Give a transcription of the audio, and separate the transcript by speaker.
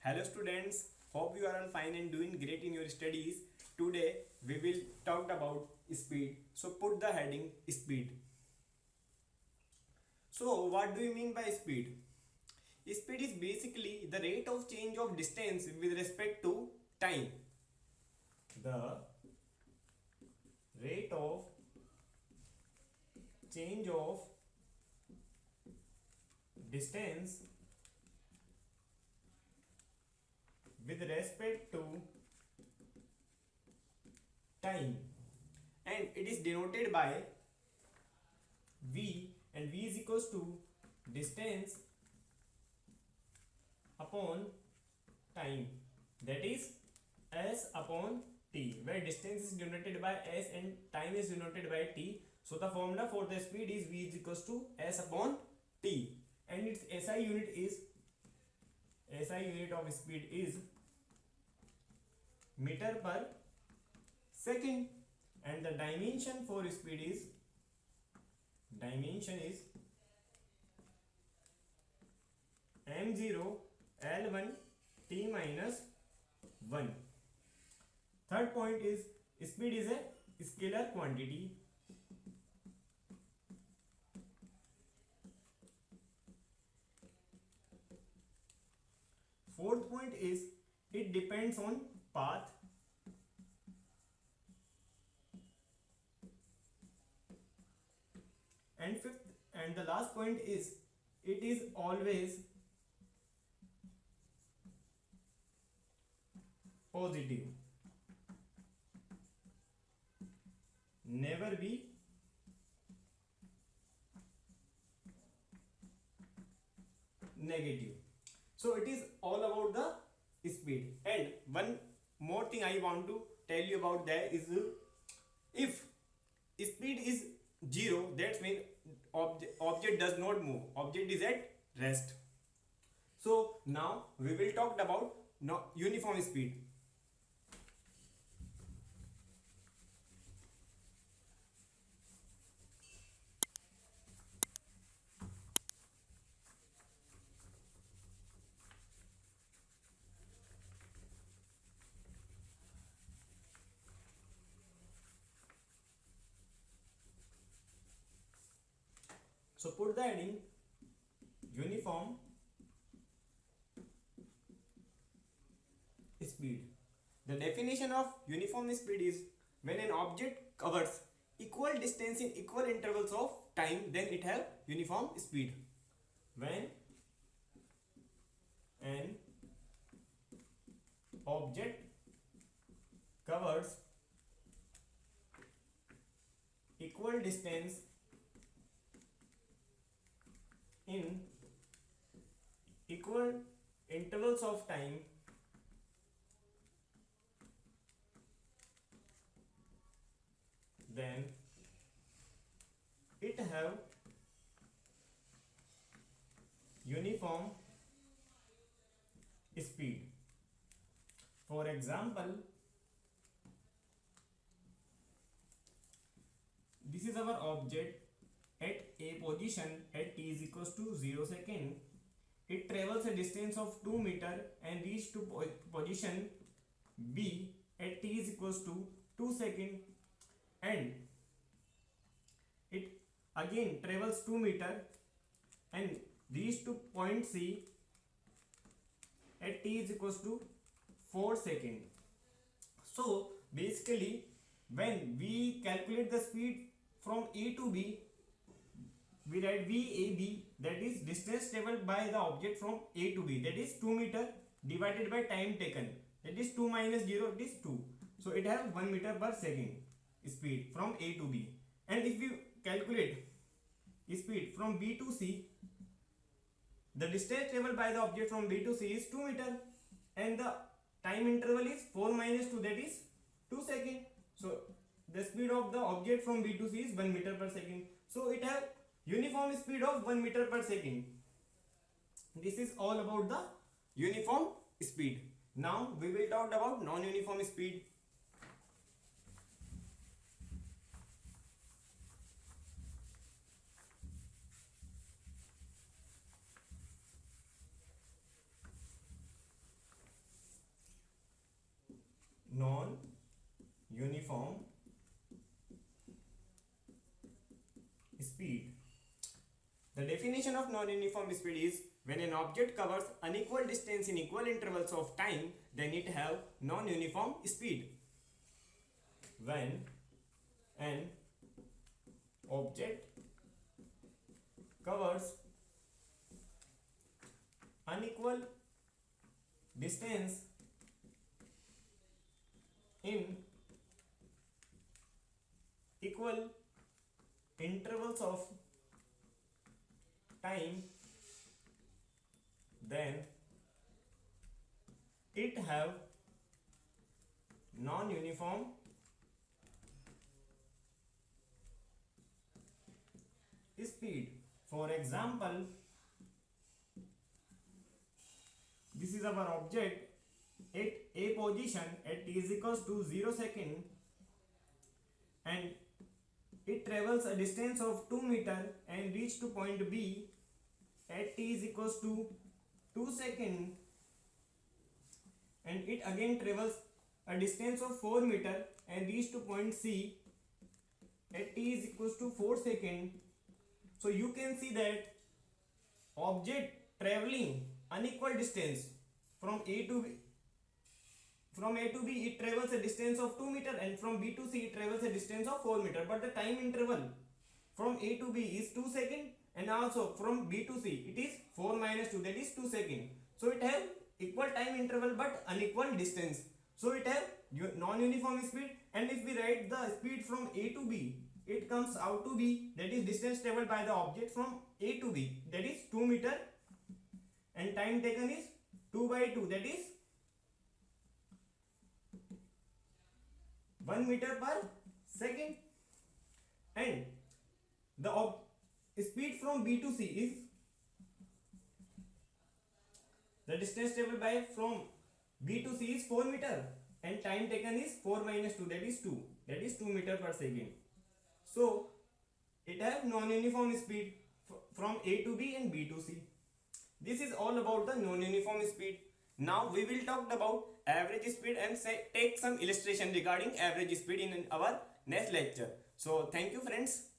Speaker 1: Hello students, hope you are all fine and doing great in your studies. Today we will talk about speed. So put the heading speed. So what do you mean by speed? Speed is basically the rate of change of distance with respect to time. The rate of change of distance with respect to time, and it is denoted by v, and v is equals to distance upon time, that is s upon t, where distance is denoted by s and time is denoted by t. So the formula for the speed is v is equals to s upon t, and its SI unit of speed is meter per second, and the dimension for speed is m0 l1 t minus 1. Third point is speed is a scalar quantity. Fourth point is it depends on path. And fifth and the last point is it is always positive, never be negative. So it is all about the speed. And one more thing I want to tell you about that is if speed is 0, that means object does not move, object is at rest. So now we will talk about uniform speed. So put the heading uniform speed. The definition of uniform speed is when an object covers equal distance in equal intervals of time, then it have uniform speed. When an object covers equal distance in equal intervals of time, then it have uniform speed. For example, this is our object at a position at t is equals to 0 second. It travels a distance of 2 meter and reach to position B at t is equals to 2 second, and it again travels 2 meter and reach to point C at t is equals to 4 second. So basically when we calculate the speed from A to B, we write VAB, that is distance traveled by the object from A to B, that is 2 meter divided by time taken, that is 2 minus 0, it is 2. So it has 1 meter per second speed from A to B. And if we calculate speed from B to C, the distance traveled by the object from B to C is 2 meter and the time interval is 4 minus 2, that is 2 second. So the speed of the object from B to C is 1 meter per second. So it has uniform speed of 1 meter per second. This is all about the uniform speed. Now we will talk about non-uniform speed. non-uniform speed. The definition of non-uniform speed is when an object covers unequal distance in equal intervals of time, then it have non-uniform speed. When an object covers unequal distance in equal intervals of time, then it have non-uniform speed. For example, this is our object at a position at t is equals to 0 second, and it travels a distance of 2 meter and reach to point B at t is equals to 2 second, and it again travels a distance of 4 meter and reach to point C at t is equals to 4 second. So you can see that object traveling unequal distance from A to B, it travels a distance of 2 meter, and from B to C it travels a distance of 4 meter, but the time interval from A to B is 2 second, and also from B to C it is 4 minus 2, that is 2 second. So it have equal time interval but unequal distance, so it have non-uniform speed. And if we write the speed from A to B, it comes out to be, that is distance traveled by the object from A to B, that is 2 meter, and time taken is 2 by 2, that is 1 meter per second. And the speed from B to C is the distance traveled by from B to C is 4 meter, and time taken is 4 minus 2, that is 2, that is 2 meter per second. So it has non-uniform speed from A to B and B to C. This is all about the non-uniform speed. Now we will talk about average speed and take some illustration regarding average speed in our next lecture. So thank you friends.